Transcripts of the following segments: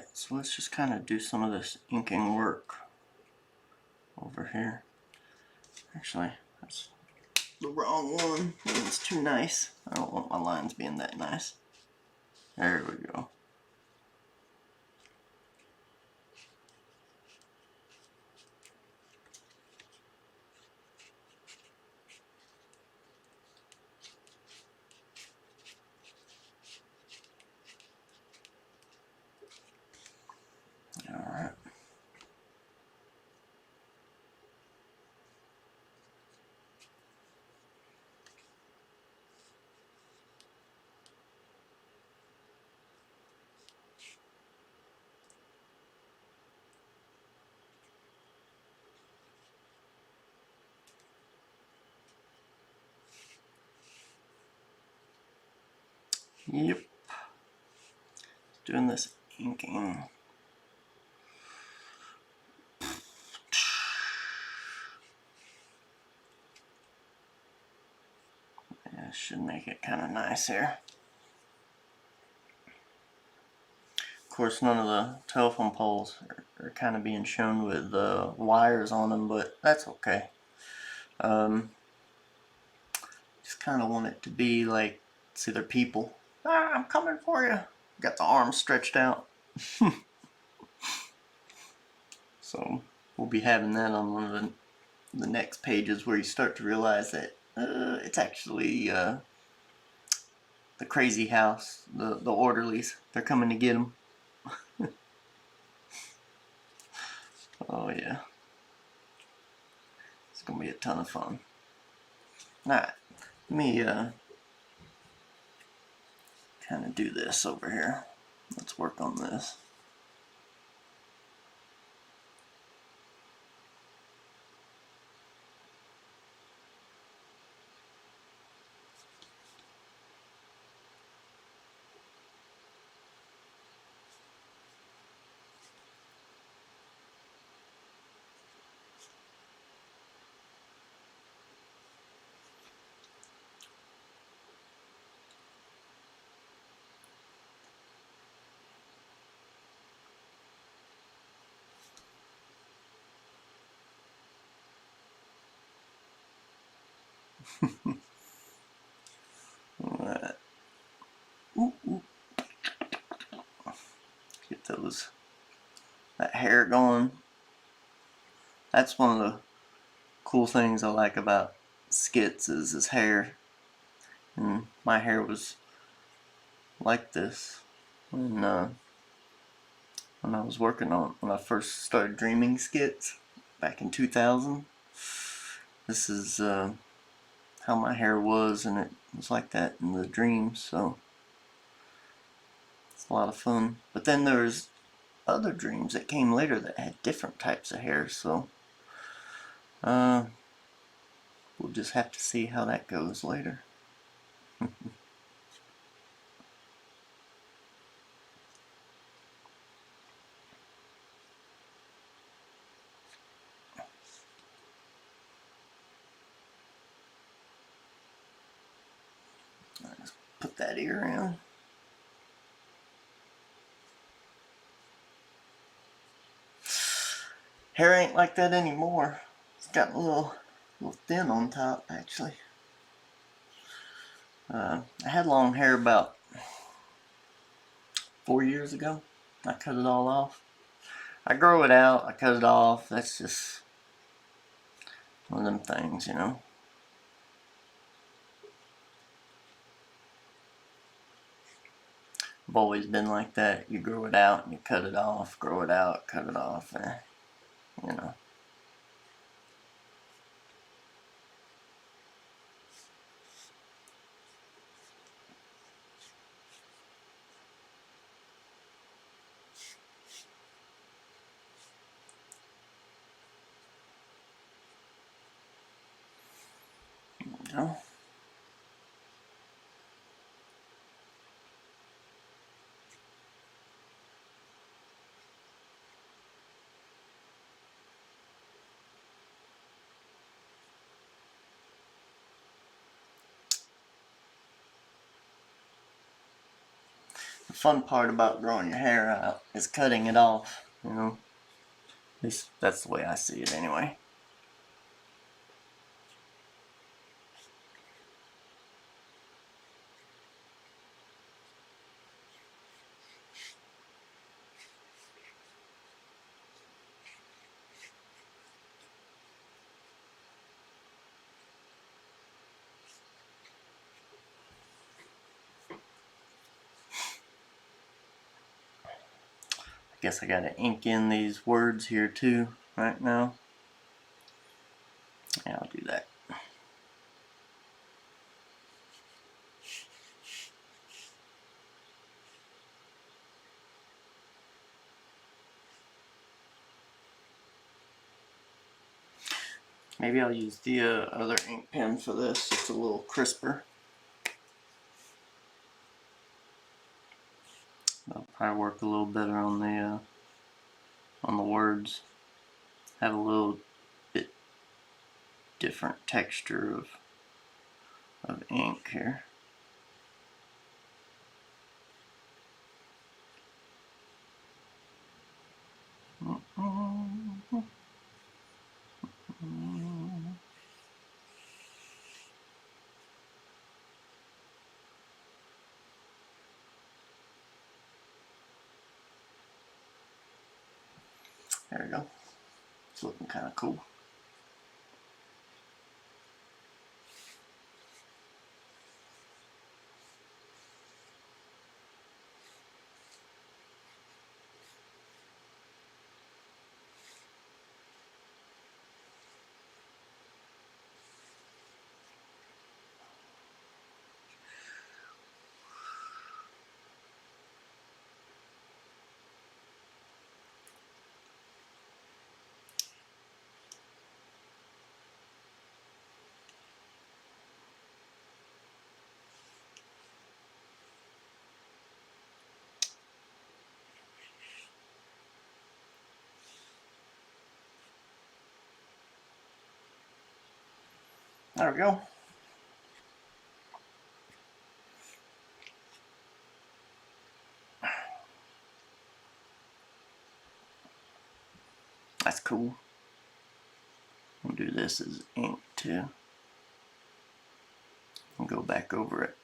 Alright, so let's just kind of do some of this inking work over here. Actually, that's the wrong one. It's too nice. I don't want my lines being that nice. There we go. Alright. Yep. Doing this inking. Yeah, should make it kind of nice here. Of course, none of the telephone poles are kind of being shown with wires on them, but that's okay. Just kind of want it to be like, see, they're people. Ah, I'm coming for you. Got the arms stretched out. So we'll be having that on one of the next pages where you start to realize that it's actually the crazy house, the orderlies. They're coming to get them. Oh yeah, it's gonna be a ton of fun. Alright, let me kind of do this over here. Let's work on this. Alright. Get that hair going. That's one of the cool things I like about Skits is his hair. And my hair was like this when I was working on, when I first started dreaming skits back in 2000. This is how my hair was, and it was like that in the dreams, so it's a lot of fun. But then there's other dreams that came later that had different types of hair, so we'll just have to see how that goes later. Let's put that ear in. Hair ain't like that anymore. It's gotten a little thin on top, actually. I had long hair about 4 years ago. I cut it all off. I grow it out, I cut it off. That's just one of them things, you know. I've always been like that. You grow it out and you cut it off, grow it out, cut it off, you know. You know. fun part about growing your hair out is cutting it off, you know. At least that's the way I see it anyway. I guess I gotta ink in these words here too right now. Yeah, I'll do that. Maybe I'll use the other ink pen for this. It's a little crisper. That'll probably work a little better on the words. Have a little bit different texture of ink here. There we go. It's looking kind of cool. There we go. That's cool. We'll do this as ink too. And go back over it.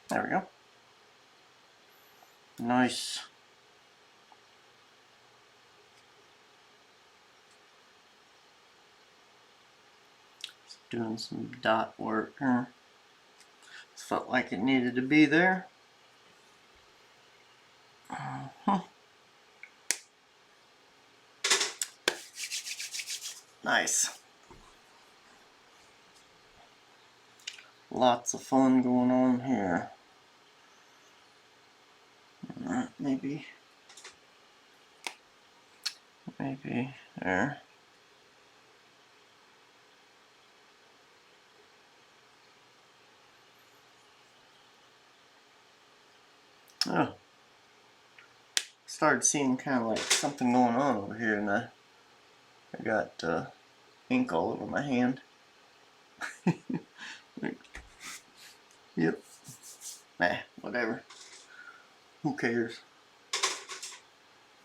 There we go. Nice. Just doing some dot work here. Just felt like it needed to be there. Nice. Lots of fun going on here. Maybe there. Oh, started seeing kind of like something going on over here, and I got ink all over my hand. Yep. Nah, whatever. Who cares?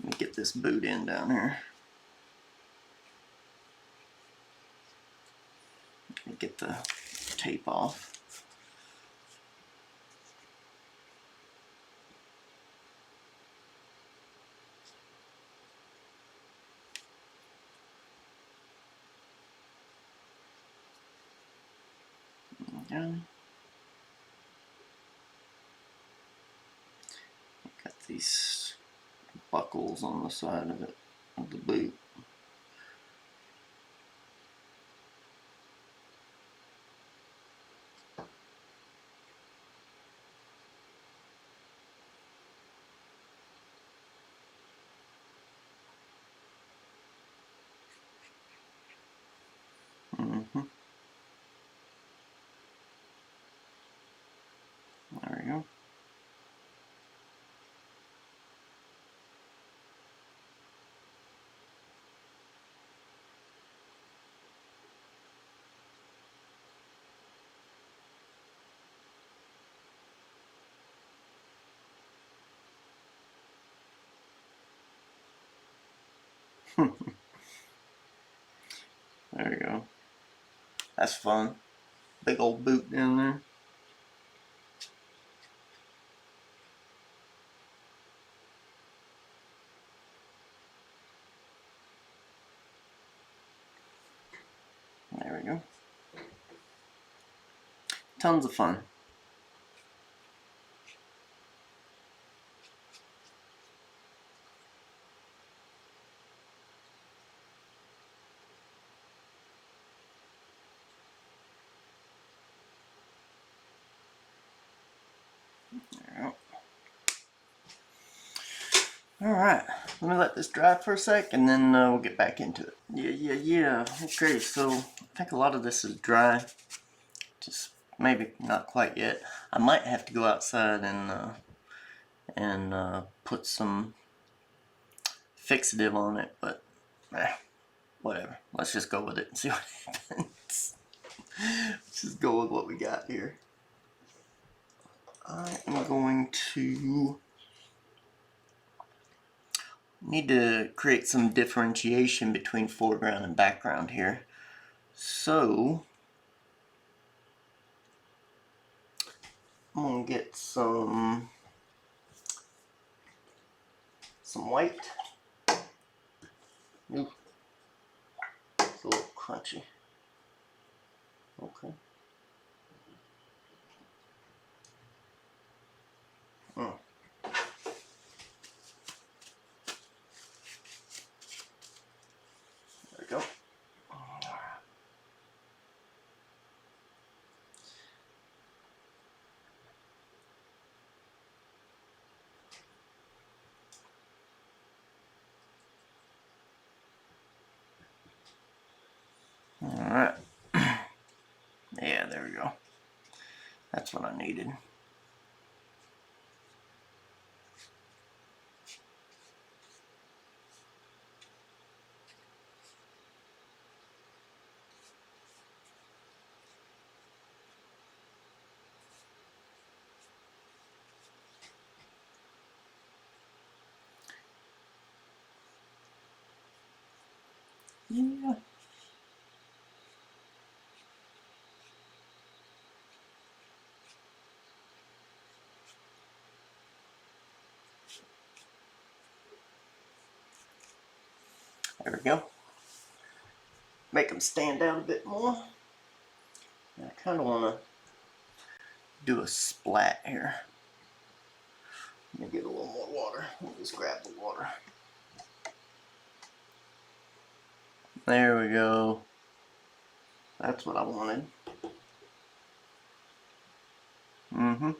Let me get this boot in down here. Let me get the tape off. Again. Got these buckles on the side of it, of the boot. There we go. There you go. That's fun. Big old boot down there. There we go. Tons of fun. Alright, let me let this dry for a sec and then we'll get back into it. Yeah. Okay, so I think a lot of this is dry. Just maybe not quite yet. I might have to go outside and put some fixative on it, but whatever. Let's just go with it and see what happens. Let's just go with what we got here. I am going to need to create some differentiation between foreground and background here. So I'm gonna get some white. Ooh, it's a little crunchy. Okay. There we go. Alright. Yeah, there we go. That's what I needed. Yeah. There we go. Make them stand out a bit more. I kind of want to do a splat here. Let me get a little more water. Let me just grab the water. There we go. That's what I wanted. Mm-hmm.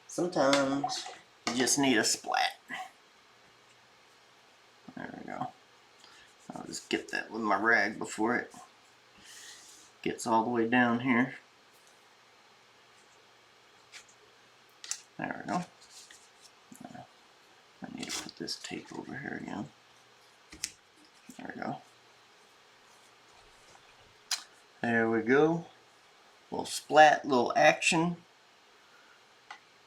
Sometimes you just need a splat. There we go. I'll just get that with my rag before it gets all the way down here. There we go. I need to put this tape over here again. There we go. There we go. Little splat, little action.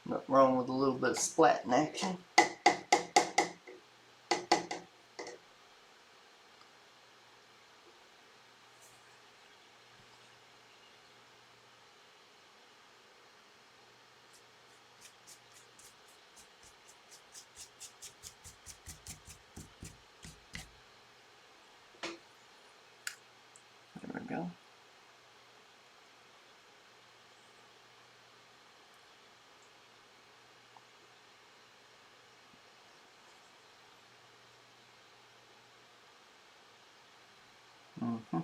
Nothing wrong with a little bit of splat in action. There we go. Mm-hmm.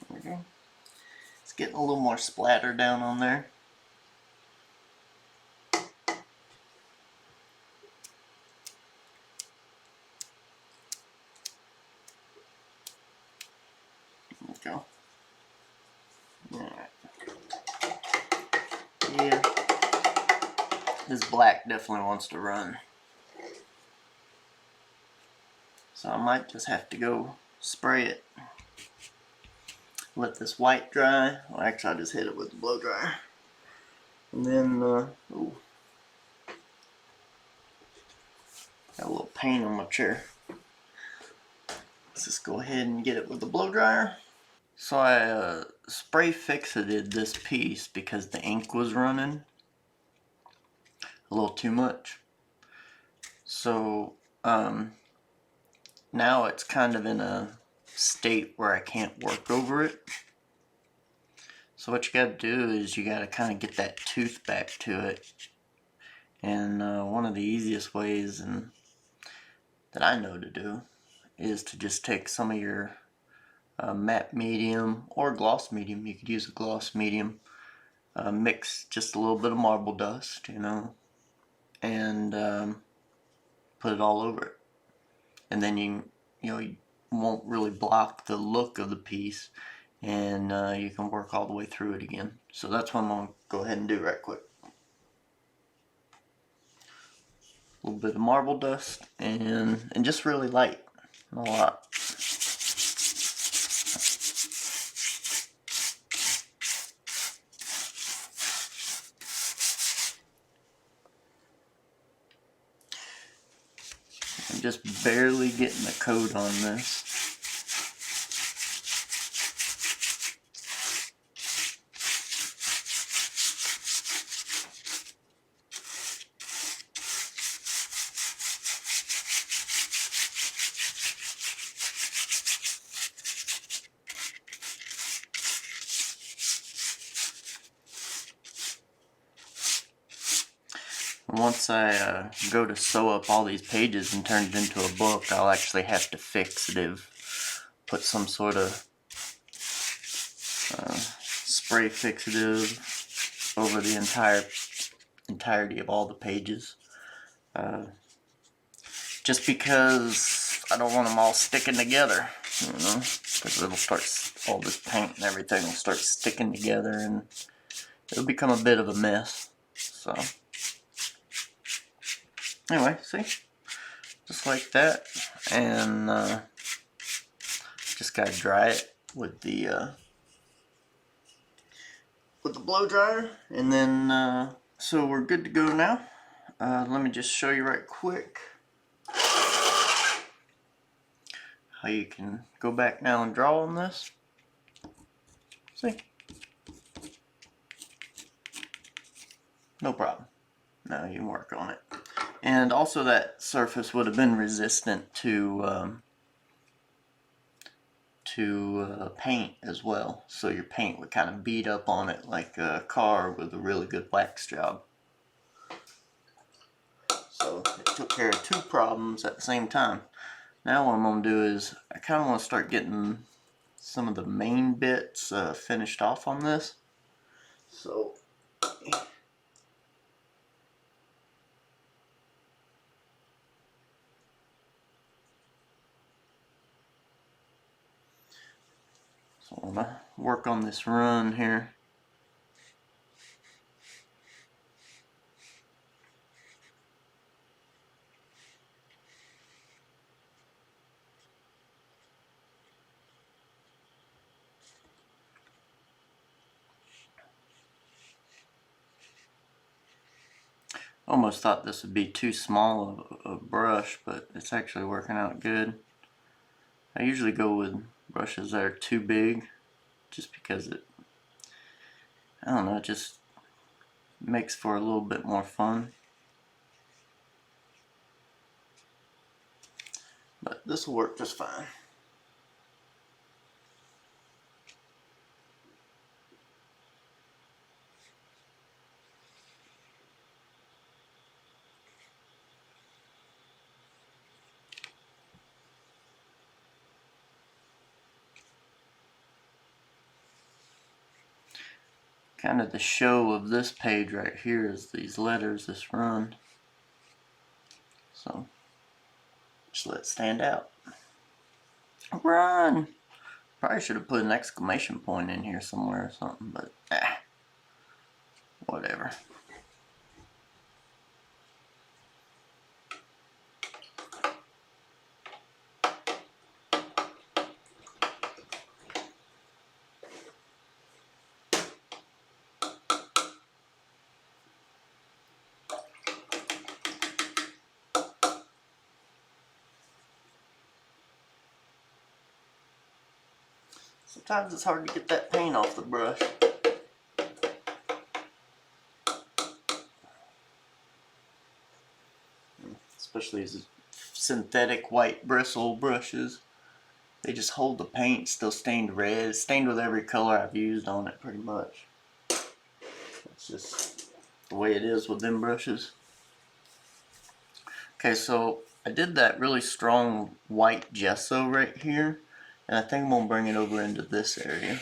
There we go. It's getting a little more splatter down on there. we go. Alright. Yeah. This black definitely wants to run. So I might just have to go spray it. Let this white dry. Well, actually, I'll just hit it with the blow dryer. And then, ooh. Got a little paint on my chair. Let's just go ahead and get it with the blow dryer. So I spray fixated this piece because the ink was running a little too much. So now it's kind of in a state where I can't work over it. So what you gotta do is you gotta kind of get that tooth back to it. And one of the easiest ways that I know to do is to just take some of your matte medium or gloss medium. You could use a gloss medium. Mix just a little bit of marble dust, you know, and put it all over it. And then you won't really block the look of the piece, and you can work all the way through it again. So that's what I'm going to go ahead and do right quick. A little bit of marble dust and just really light, not a lot. I'm just barely getting the coat on this. Once I go to sew up all these pages and turn it into a book, I'll actually have to fixative, put some sort of spray fixative over the entirety of all the pages. Just because I don't want them all sticking together, you know, because it'll start, all this paint and everything will start sticking together and it'll become a bit of a mess. So anyway, see, just like that, and just gotta dry it with the blow dryer, and then so we're good to go now. Let me just show you right quick how you can go back now and draw on this. See, no problem. Now you can work on it. And also that surface would have been resistant to paint as well, so your paint would kind of beat up on it like a car with a really good wax job. So it took care of two problems at the same time. Now what I'm going to do is I kind of want to start getting some of the main bits finished off on this. So I'm going to work on this run here. Almost thought this would be too small of a brush, but it's actually working out good. I usually go with brushes that are too big, just because it, I don't know, it just makes for a little bit more fun. But this will work just fine. Kind of the show of this page right here is these letters, this run. So just let it stand out. Run! Probably should have put an exclamation point in here somewhere or something, but whatever. Sometimes it's hard to get that paint off the brush. Especially these synthetic white bristle brushes. They just hold the paint still stained red. It's stained with every color I've used on it pretty much. It's just the way it is with them brushes. Okay, so I did that really strong white gesso right here. And I think I'm going to bring it over into this area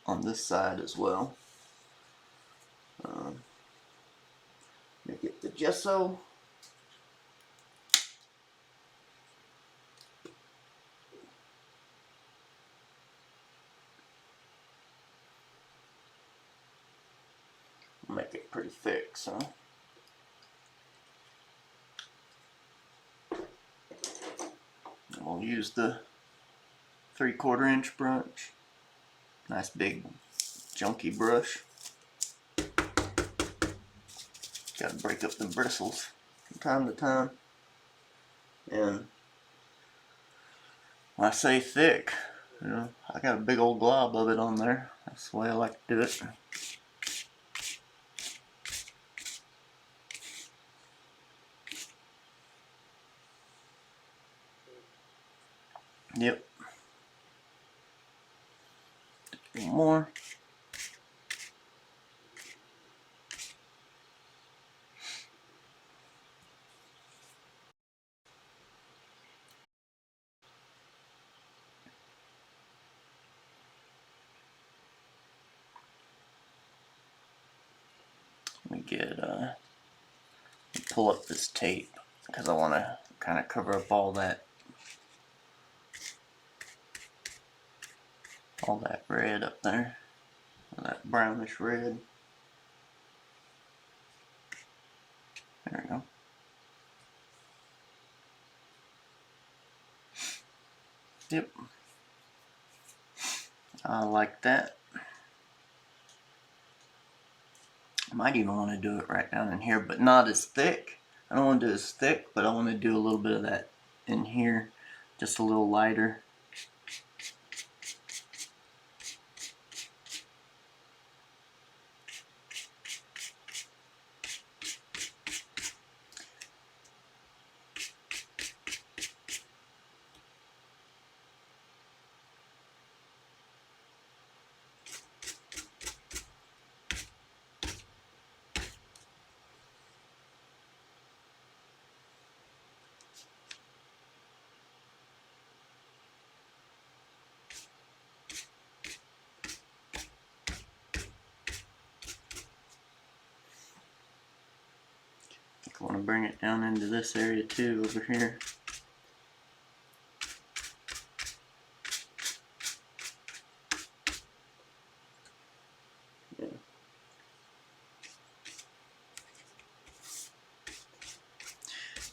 on this side as well. Get the gesso. Make it pretty thick, so. We'll use the 3/4 inch brush. Nice big junky brush. Gotta break up the bristles from time to time. And when I say thick, you know, I got a big old glob of it on there. That's the way I like to do it. Yep. One more. Let me pull up this tape because I want to kind of cover up all that red up there, that brownish red. There we go. Yep. I like that. I might even want to do it right down in here, but not as thick. I don't want to do it as thick, but I want to do a little bit of that in here, just a little lighter. I want to bring it down into this area too, over here. Yeah.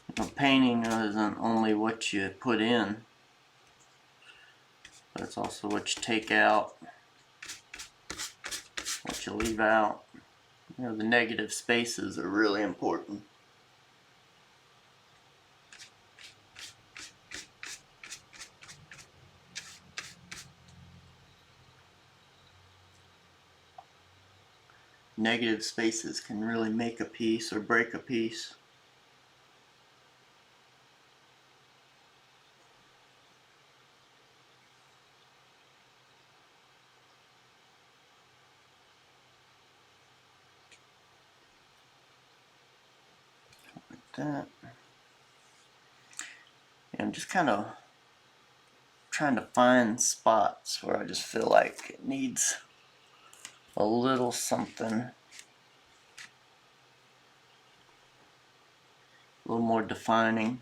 You know, painting isn't only what you put in, but it's also what you take out, what you leave out. You know, the negative spaces are really important. Negative spaces can really make a piece or break a piece. Like that. And just kind of trying to find spots where I just feel like it needs a little something, a little more defining.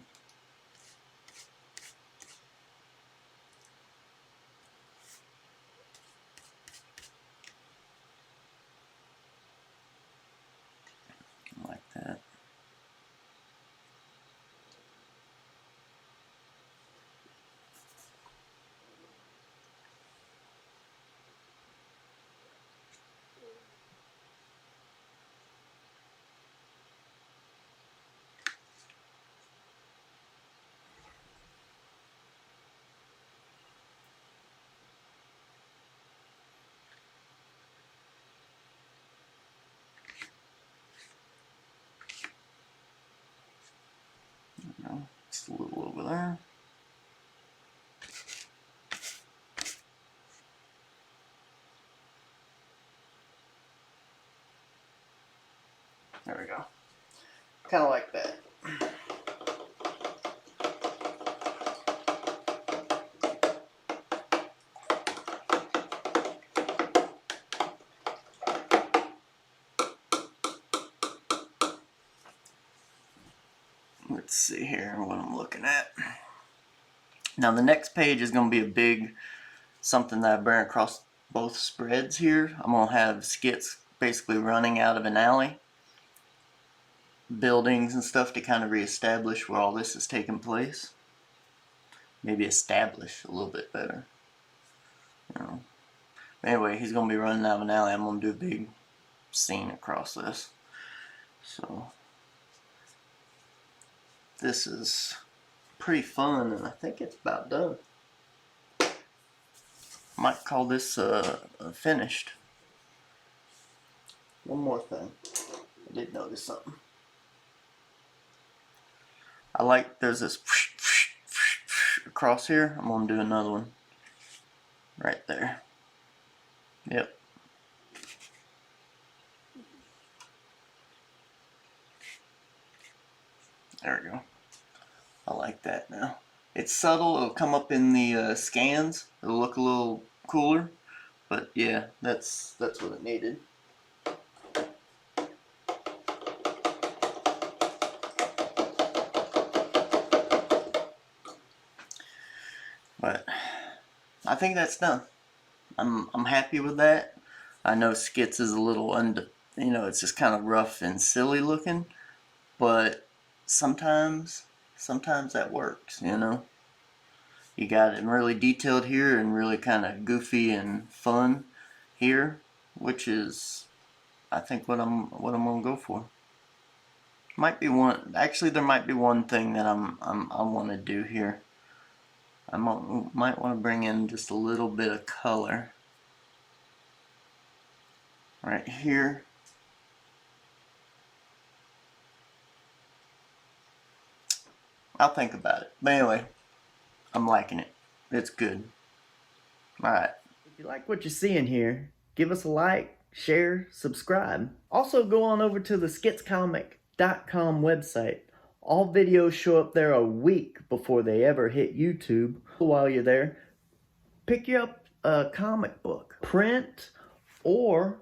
Just a little over there. There we go. Kind of like that. Let's see here what I'm looking at. Now the next page is going to be a big something that I bring across both spreads here. I'm going to have skits basically running out of an alley, buildings and stuff to kind of reestablish where all this is taking place. Maybe establish a little bit better. You know. Anyway, he's going to be running out of an alley. I'm going to do a big scene across this. So this is pretty fun, and I think it's about done. Might call this finished. One more thing. I did notice something. I like there's this across here. I'm going to do another one right there. Yep. There we go. I like that now. It's subtle. It'll come up in the scans. It'll look a little cooler. But yeah, that's what it needed. But I think that's done. I'm happy with that. I know Skits is a little you know, it's just kind of rough and silly looking, but sometimes that works, you know. You got it really detailed here and really kind of goofy and fun here, which is I think what I'm gonna go for. Might be one. Actually, there might be one thing that I want to do here. I might want to bring in just a little bit of color right here. I'll think about it. But anyway, I'm liking it. It's good. Alright. If you like what you see in here, give us a like, share, subscribe. Also go on over to the Skitscomic.com website. All videos show up there a week before they ever hit YouTube. While you're there, pick you up a comic book, print, or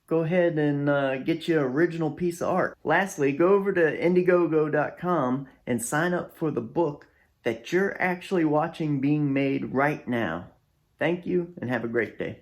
go ahead and get you an original piece of art. Lastly, go over to Indiegogo.com and sign up for the book that you're actually watching being made right now. Thank you and have a great day.